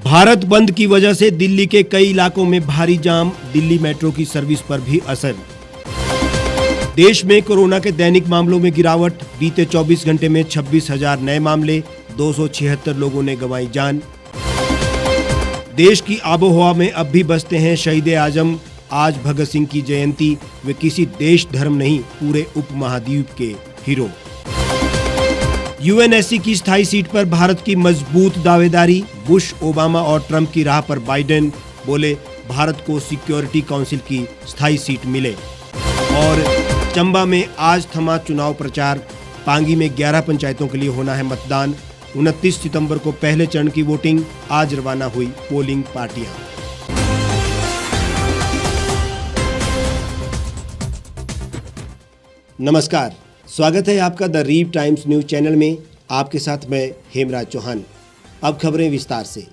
भारत बंद की वजह से दिल्ली के कई इलाकों में भारी जाम, दिल्ली मेट्रो की सर्विस पर भी असर। देश में कोरोना के दैनिक मामलों में गिरावट, बीते 24 घंटे में 26,000 नए मामले, 276 लोगों ने गंवाई जान। देश की आबोहवा में अब भी बसते हैं शहीद आजम, आज भगत सिंह की जयंती, वे किसी देश धर्म नहीं पूरे उपमहाद्वीप के हीरो। यूएनएससी की स्थायी सीट पर भारत की मजबूत दावेदारी, बुश, ओबामा और ट्रंप की राह पर बाइडेन, बोले भारत को सिक्योरिटी काउंसिल की स्थायी सीट मिले। और चंबा में आज थमा चुनाव प्रचार, पांगी में 11 पंचायतों के लिए होना है मतदान, 29 सितंबर को पहले चरण की वोटिंग, आज रवाना हुई पोलिंग पार्टियां। नमस्कार, स्वागत है आपका द रीव टाइम्स न्यूज चैनल में। आपके साथ मैं हेमराज चौहान। अब खबरें विस्तार से।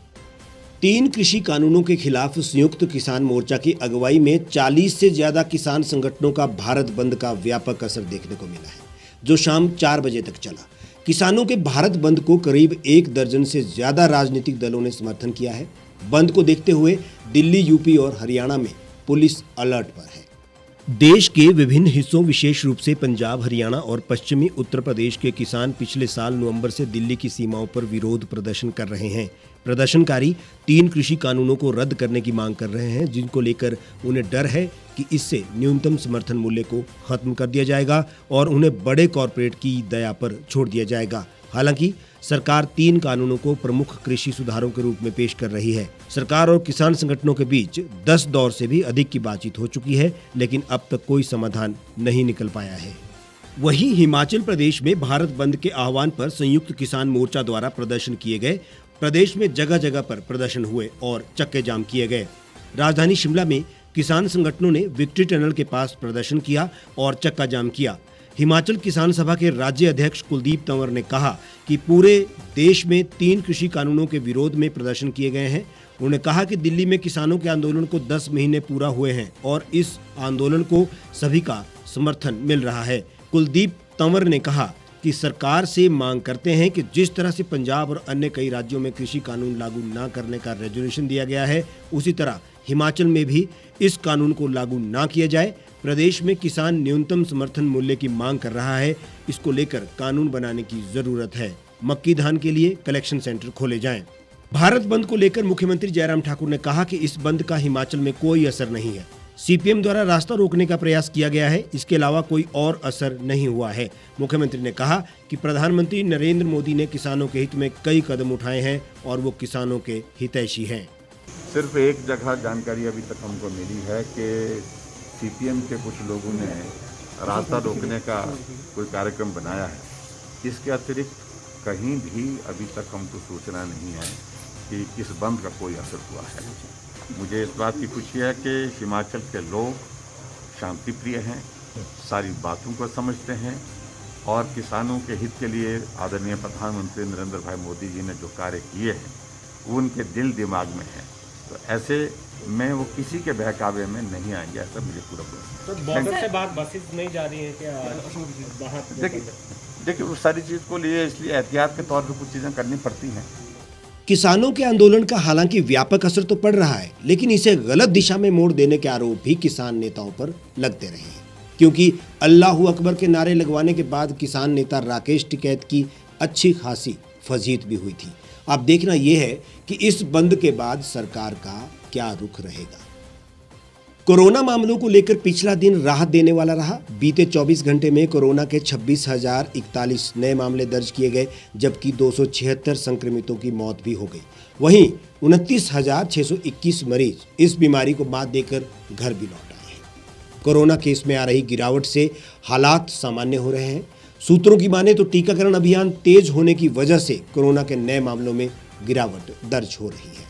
3 कृषि कानूनों के खिलाफ संयुक्त किसान मोर्चा की अगुवाई में 40 से ज्यादा किसान संगठनों का भारत बंद का व्यापक असर देखने को मिला है, जो शाम 4 बजे तक चला। किसानों के भारत बंद को करीब 1 दर्जन से ज्यादा राजनीतिक दलों ने समर्थन किया है। बंद को देखते हुए दिल्ली, यूपी और हरियाणा में पुलिस अलर्ट पर है। देश के विभिन्न हिस्सों, विशेष रूप से पंजाब, हरियाणा और पश्चिमी उत्तर प्रदेश के किसान पिछले साल नवंबर से दिल्ली की सीमाओं पर विरोध प्रदर्शन कर रहे हैं। प्रदर्शनकारी 3 कृषि कानूनों को रद्द करने की मांग कर रहे हैं, जिनको लेकर उन्हें डर है कि इससे न्यूनतम समर्थन मूल्य को खत्म कर दिया जाएगा और उन्हें बड़े कॉरपोरेट की दया पर छोड़ दिया जाएगा। हालांकि सरकार 3 कानूनों को प्रमुख कृषि सुधारों के रूप में पेश कर रही है। सरकार और किसान संगठनों के बीच 10 दौर से भी अधिक की बातचीत हो चुकी है, लेकिन अब तक कोई समाधान नहीं निकल पाया है। वहीं हिमाचल प्रदेश में भारत बंद के आह्वान पर संयुक्त किसान मोर्चा द्वारा प्रदर्शन किए गए। प्रदेश में जगह जगह पर प्रदर्शन हुए और चक्के जाम किए गए। राजधानी शिमला में किसान संगठनों ने विक्ट्री टनल के पास प्रदर्शन किया और चक्का जाम किया। हिमाचल किसान सभा के राज्य अध्यक्ष कुलदीप तंवर ने कहा कि पूरे देश में 3 कृषि कानूनों के विरोध में प्रदर्शन किए गए हैं। उन्होंने कहा कि दिल्ली में किसानों के आंदोलन को 10 महीने पूरा हुए हैं और इस आंदोलन को सभी का समर्थन मिल रहा है। कुलदीप तंवर ने कहा कि सरकार से मांग करते हैं कि जिस तरह से पंजाब और अन्य कई राज्यों में कृषि कानून लागू न करने का रेजोल्यूशन दिया गया है, उसी तरह हिमाचल में भी इस कानून को लागू ना किया जाए। प्रदेश में किसान न्यूनतम समर्थन मूल्य की मांग कर रहा है, इसको लेकर कानून बनाने की जरूरत है। मक्की धान के लिए कलेक्शन सेंटर खोले जाएं। भारत बंद को लेकर मुख्यमंत्री जयराम ठाकुर ने कहा कि इस बंद का हिमाचल में कोई असर नहीं है। सीपीएम द्वारा रास्ता रोकने का प्रयास किया गया है, इसके अलावा कोई और असर नहीं हुआ है। मुख्यमंत्री ने कहा कि प्रधानमंत्री नरेंद्र मोदी ने किसानों के हित में कई कदम उठाए हैं और वो किसानों के हितैषी हैं। सिर्फ एक जगह जानकारी अभी तक हमको मिली है कि सीपीएम के कुछ लोगों ने रास्ता रोकने का कोई कार्यक्रम बनाया है। इसके अतिरिक्त कहीं भी अभी तक हमको सूचना नहीं है कि इस बंद का कोई असर हुआ है। मुझे इस बात की खुशी है कि हिमाचल के लोग शांति प्रिय हैं, सारी बातों को समझते हैं और किसानों के हित के लिए आदरणीय प्रधानमंत्री नरेंद्र भाई मोदी जी ने जो कार्य किए हैं वो उनके दिल दिमाग में है। तो ऐसे में वो किसी के बहकावे में नहीं आएंगे, ऐसा मुझे पूरा तो बॉर्डर से बात बसेस नहीं जा रही है क्या? देखिए वो सारी चीज़ को लिए इसलिए एहतियात के तौर पर कुछ चीज़ें करनी पड़ती हैं। किसानों के आंदोलन का हालांकि व्यापक असर तो पड़ रहा है, लेकिन इसे गलत दिशा में मोड़ देने के आरोप भी किसान नेताओं पर लगते रहे हैं, क्योंकि अल्लाहू अकबर के नारे लगवाने के बाद किसान नेता राकेश टिकैत की अच्छी खासी फजीहत भी हुई थी। अब देखना यह है कि इस बंद के बाद सरकार का क्या रुख रहेगा। कोरोना मामलों को लेकर पिछला दिन राहत देने वाला रहा। बीते 24 घंटे में कोरोना के 26,041 नए मामले दर्ज किए गए, जबकि 276 संक्रमितों की मौत भी हो गई। वहीं 29,621 मरीज इस बीमारी को मात देकर घर भी लौट आए हैं। कोरोना केस में आ रही गिरावट से हालात सामान्य हो रहे हैं। सूत्रों की माने तो टीकाकरण अभियान तेज होने की वजह से कोरोना के नए मामलों में गिरावट दर्ज हो रही है।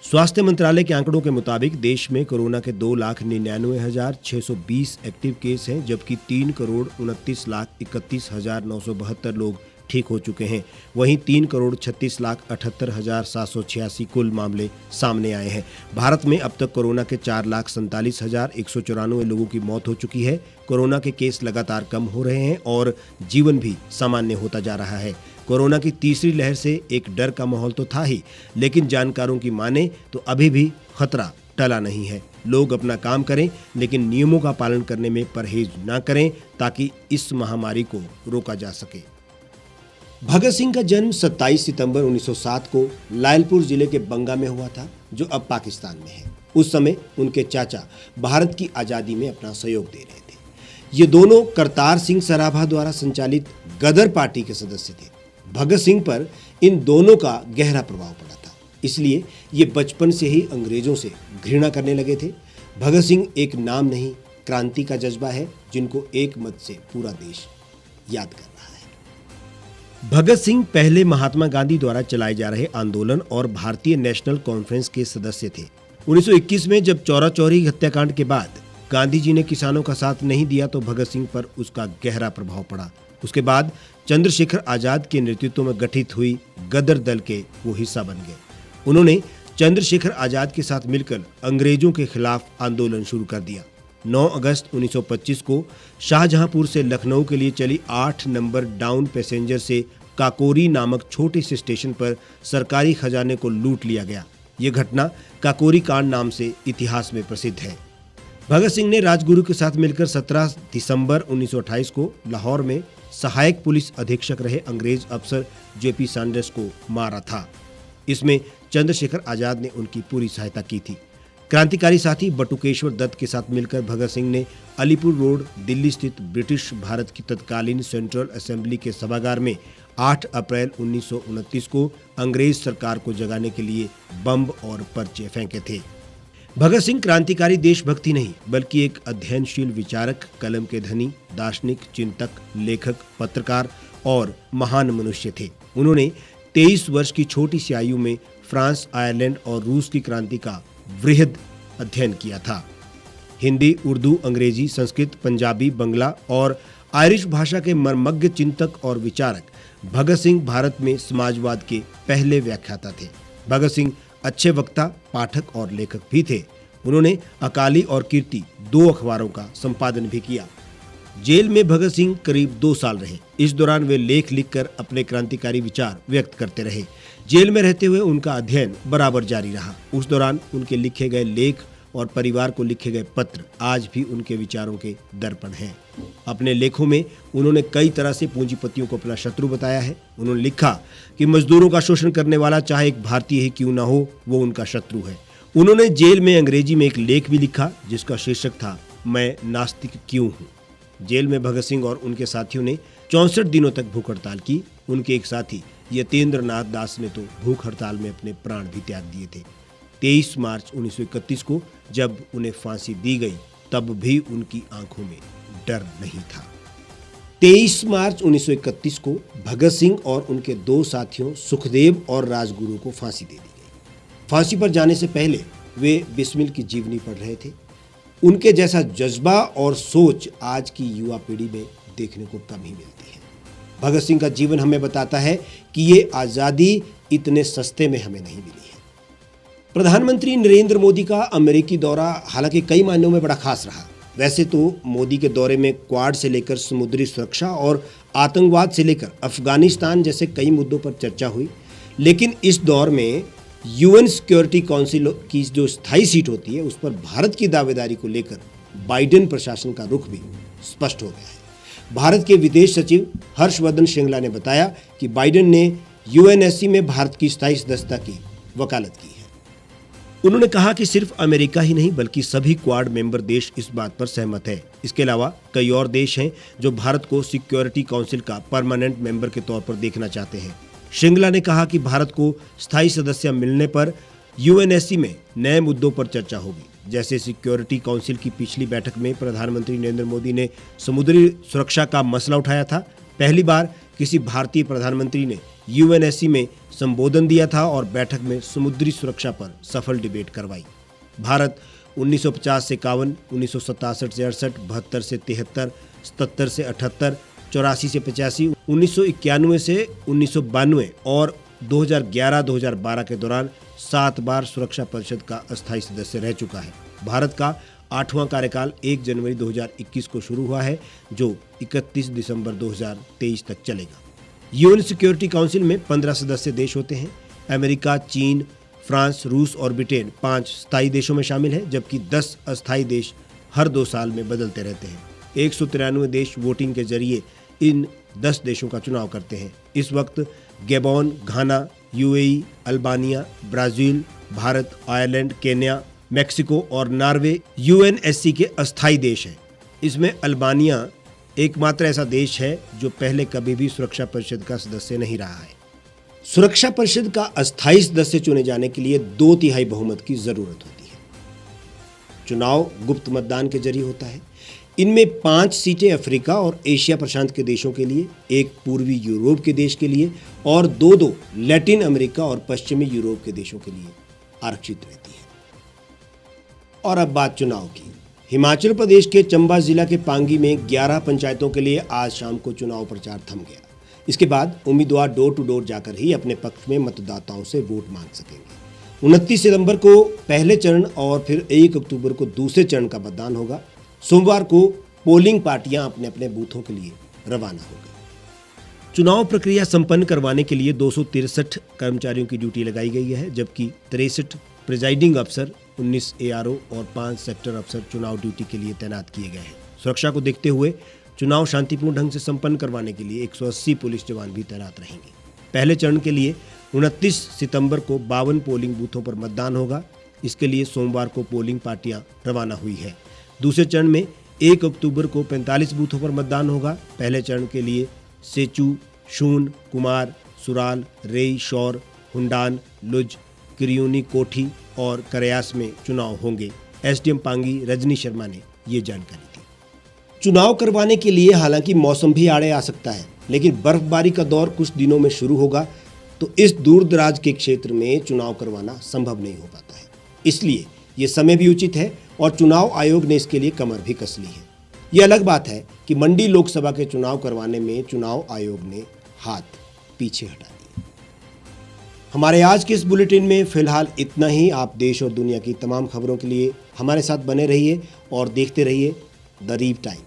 स्वास्थ्य मंत्रालय के आंकड़ों के मुताबिक देश में कोरोना के 2,99,620 एक्टिव केस हैं, जबकि 3,29,31,972 लोग ठीक हो चुके हैं। वहीं 3,36,78,786 कुल मामले सामने आए हैं। भारत में अब तक कोरोना के 4,47,194 लोगों की मौत हो चुकी है। कोरोना के केस लगातार कम हो रहे हैं और जीवन भी सामान्य होता जा रहा है। कोरोना की तीसरी लहर से एक डर का माहौल तो था ही, लेकिन जानकारों की माने तो अभी भी खतरा टला नहीं है। लोग अपना काम करें, लेकिन नियमों का पालन करने में परहेज न करें ताकि इस महामारी को रोका जा सके। भगत सिंह का जन्म 27 सितंबर 1907 को लायलपुर जिले के बंगा में हुआ था, जो अब पाकिस्तान में है। उस समय उनके चाचा भारत की आज़ादी में अपना सहयोग दे रहे थे। ये दोनों करतार सिंह सराभा द्वारा संचालित गदर पार्टी के सदस्य थे। भगत सिंह पर इन दोनों का गहरा प्रभाव पड़ा था, इसलिए ये बचपन से ही अंग्रेजों से घृणा करने लगे थे। भगत सिंह एक नाम नहीं, क्रांति का जज्बा है, जिनको एक मत से पूरा देश याद कर रहा है। भगत सिंह पहले महात्मा गांधी द्वारा चलाए जा रहे आंदोलन और भारतीय नेशनल कॉन्फ्रेंस के सदस्य थे। 1921 में जब चौरा चौरी हत्याकांड के बाद गांधी जी ने किसानों का साथ नहीं दिया तो भगत सिंह पर उसका गहरा प्रभाव पड़ा। उसके बाद चंद्रशेखर आजाद के नेतृत्व में गठित हुई गदर दल के वो हिस्सा बन गए। उन्होंने चंद्रशेखर आजाद के साथ मिलकर अंग्रेजों के खिलाफ आंदोलन शुरू कर दिया। 9 अगस्त 1925 को शाहजहांपुर से लखनऊ के लिए चली 8 नंबर डाउन पैसेंजर से काकोरी नामक छोटे से स्टेशन पर सरकारी खजाने को लूट लिया गया। ये घटना काकोरी कांड नाम से इतिहास में प्रसिद्ध है। भगत सिंह ने राजगुरु के साथ मिलकर 17 दिसंबर 1928 को लाहौर में सहायक पुलिस अधीक्षक रहे अंग्रेज अफसर जेपी सैंडर्स को मारा था। इसमें चंद्रशेखर आजाद ने उनकी पूरी सहायता की थी। क्रांतिकारी साथी बटुकेश्वर दत्त के साथ मिलकर भगत सिंह ने अलीपुर रोड दिल्ली स्थित ब्रिटिश भारत की तत्कालीन सेंट्रल असेंबली के सभागार में 8 अप्रैल 1929 को अंग्रेज सरकार को जगाने के लिए बम और पर्चे फेंके थे। भगत सिंह क्रांतिकारी देशभक्ति नहीं बल्कि एक अध्ययनशील विचारक, कलम के धनी, दार्शनिक, चिंतक, लेखक, पत्रकार और महान मनुष्य थे। उन्होंने 23 वर्ष की छोटी सी आयु में फ्रांस, आयरलैंड और रूस की क्रांति का वृहद अध्ययन किया था। हिंदी, उर्दू, अंग्रेजी, संस्कृत, पंजाबी, बंगला और आयरिश भाषा के मर्मज्ञ चिंतक और विचारक भगत सिंह भारत में समाजवाद के पहले व्याख्याता थे। भगत सिंह अच्छे वक्ता, पाठक और लेखक भी थे। उन्होंने अकाली और कीर्ति 2 अखबारों का संपादन भी किया। जेल में भगत सिंह करीब 2 साल रहे। इस दौरान वे लेख लिखकर अपने क्रांतिकारी विचार व्यक्त करते रहे। जेल में रहते हुए उनका अध्ययन बराबर जारी रहा। उस दौरान उनके लिखे गए लेख और परिवार को लिखे गए पत्र आज भी उनके विचारों के दर्पण हैं। अपने लेखों में उन्होंने कई तरह से पूंजीपतियों को अपना शत्रु बताया है। उन्होंने लिखा कि मजदूरों का शोषण करने वाला चाहे एक भारतीय ही क्यों ना हो, वो उनका शत्रु है। उन्होंने जेल में अंग्रेजी में एक लेख भी लिखा जिसका शीर्षक था, मैं नास्तिक क्यों हूँ। जेल में भगत सिंह और उनके साथियों ने 64 दिनों तक भूख हड़ताल की। उनके एक साथी यतेंद्र नाथ दास ने तो भूख हड़ताल में अपने प्राण भी त्याग दिए थे। 23 मार्च 1931 को जब उन्हें फांसी दी गई तब भी उनकी आंखों में डर नहीं था। 23 मार्च 1931 को भगत सिंह और उनके 2 साथियों सुखदेव और राजगुरु को फांसी दे दी गई। फांसी पर जाने से पहले वे बिस्मिल की जीवनी पढ़ रहे थे। उनके जैसा जज्बा और सोच आज की युवा पीढ़ी में देखने को कम ही मिलती है। भगत सिंह का जीवन हमें बताता है कि ये आज़ादी इतने सस्ते में हमें नहीं मिली है। प्रधानमंत्री नरेंद्र मोदी का अमेरिकी दौरा हालांकि कई मायनों में बड़ा खास रहा। वैसे तो मोदी के दौरे में क्वाड से लेकर समुद्री सुरक्षा और आतंकवाद से लेकर अफगानिस्तान जैसे कई मुद्दों पर चर्चा हुई, लेकिन इस दौर में यूएन सिक्योरिटी काउंसिल की जो स्थायी सीट होती है उस पर भारत की दावेदारी को लेकर बाइडेन प्रशासन का रुख भी स्पष्ट हो गया है। भारत के विदेश सचिव हर्षवर्धन श्रृंगला ने बताया कि बाइडेन ने यूएनएससी में भारत की स्थायी सदस्यता की वकालत की है। उन्होंने कहा कि सिर्फ अमेरिका ही नहीं बल्कि सभी क्वाड मेंबर देश इस बात पर सहमत है। इसके अलावा कई और देश हैं जो भारत को सिक्योरिटी काउंसिल का परमानेंट मेंबर के तौर पर देखना चाहते हैं। श्रृंगला ने कहा कि भारत को स्थायी सदस्य मिलने पर यूएनएससी में नए मुद्दों पर चर्चा होगी। जैसे सिक्योरिटी काउंसिल की पिछली बैठक में प्रधानमंत्री नरेंद्र मोदी ने समुद्री सुरक्षा का मसला उठाया था। पहली बार किसी भारतीय प्रधानमंत्री ने यूएनएससी में संबोधन दिया था और बैठक में समुद्री सुरक्षा पर सफल डिबेट करवाई। भारत 1950 से 51, 1967 से 68, 72 से 73, 77 से 78, 84 से 85, 1991 से 1992 और 2011-2012 के दौरान 7 बार सुरक्षा परिषद का अस्थायी सदस्य रह चुका है। भारत का 8वां कार्यकाल 1 जनवरी 2021 को शुरू हुआ है जो 31 दिसंबर 2023 तक चलेगा। यूएन सिक्योरिटी काउंसिल में 15 सदस्य देश होते हैं। अमेरिका, चीन, फ्रांस, रूस और ब्रिटेन 5 स्थायी देशों में शामिल है, जबकि 10 अस्थायी देश हर 2 साल में बदलते रहते हैं। 193 देश वोटिंग के जरिए इन 10 देशों का चुनाव करते हैं। इस वक्त Gabon, Ghana, UAE, Albania, Brazil, Bharat, Ireland, Kenya, Mexico और नॉर्वे यूएनएससी के अस्थायी देश हैं। इसमें अल्बानिया एकमात्र ऐसा देश है जो पहले कभी भी सुरक्षा परिषद का सदस्य नहीं रहा है। सुरक्षा परिषद का अस्थायी सदस्य चुने जाने के लिए 2/3 बहुमत की जरूरत होती है। चुनाव गुप्त मतदान के जरिए होता है। इनमें 5 सीटें अफ्रीका और एशिया प्रशांत के देशों के लिए, 1 पूर्वी यूरोप के देश के लिए और 2 लैटिन अमेरिका और पश्चिमी यूरोप के देशों के लिए आरक्षित रहती है। और अब बात चुनाव की। हिमाचल प्रदेश के चंबा जिला के पांगी में 11 पंचायतों के लिए आज शाम को चुनाव प्रचार थम गया। इसके बाद उम्मीदवार डोर टू डोर जाकर ही अपने पक्ष में मतदाताओं से वोट मांग सकेंगे। 29 सितंबर को पहले चरण और फिर 1 अक्टूबर को दूसरे चरण का मतदान होगा। सोमवार को पोलिंग पार्टियां अपने अपने बूथों के लिए रवाना हो गई। चुनाव प्रक्रिया संपन्न करवाने के लिए 263 कर्मचारियों की ड्यूटी लगाई गई है, जबकि 63 प्रिजाइडिंग अफसर, 19 एआरओ और 5 सेक्टर अफसर चुनाव ड्यूटी के लिए तैनात किए गए हैं। सुरक्षा को देखते हुए चुनाव शांतिपूर्ण ढंग से संपन्न करवाने के लिए 180 पुलिस जवान भी तैनात रहेंगे। पहले चरण के लिए 29 सितंबर को 52 पोलिंग बूथों पर मतदान होगा। इसके लिए सोमवार को पोलिंग पार्टियां रवाना हुई है। दूसरे चरण में 1 अक्टूबर को 45 बूथों पर मतदान होगा। पहले चरण के लिए सेचू, शून, कुमार, सुराल, रेई, शौर, हुंडान, लुज, किरियूनी, कोठी और करयास में चुनाव होंगे। एसडीएम पांगी रजनी शर्मा ने ये जानकारी दी। चुनाव करवाने के लिए हालांकि मौसम भी आड़े आ सकता है, लेकिन बर्फबारी का दौर कुछ दिनों में शुरू होगा, तो इस दूर दराज के क्षेत्र में चुनाव करवाना संभव नहीं हो पाता है। इसलिए ये समय भी उचित है और चुनाव आयोग ने इसके लिए कमर भी कस ली है। ये अलग बात है कि मंडी लोकसभा के चुनाव करवाने में चुनाव आयोग ने हाथ पीछे हटा दिए। हमारे आज के इस बुलेटिन में फिलहाल इतना ही। आप देश और दुनिया की तमाम खबरों के लिए हमारे साथ बने रहिए और देखते रहिए द रीव टाइम्स।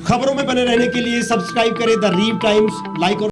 खबरों में बने रहने के लिए सब्सक्राइब करें द रीव टाइम्स, लाइक और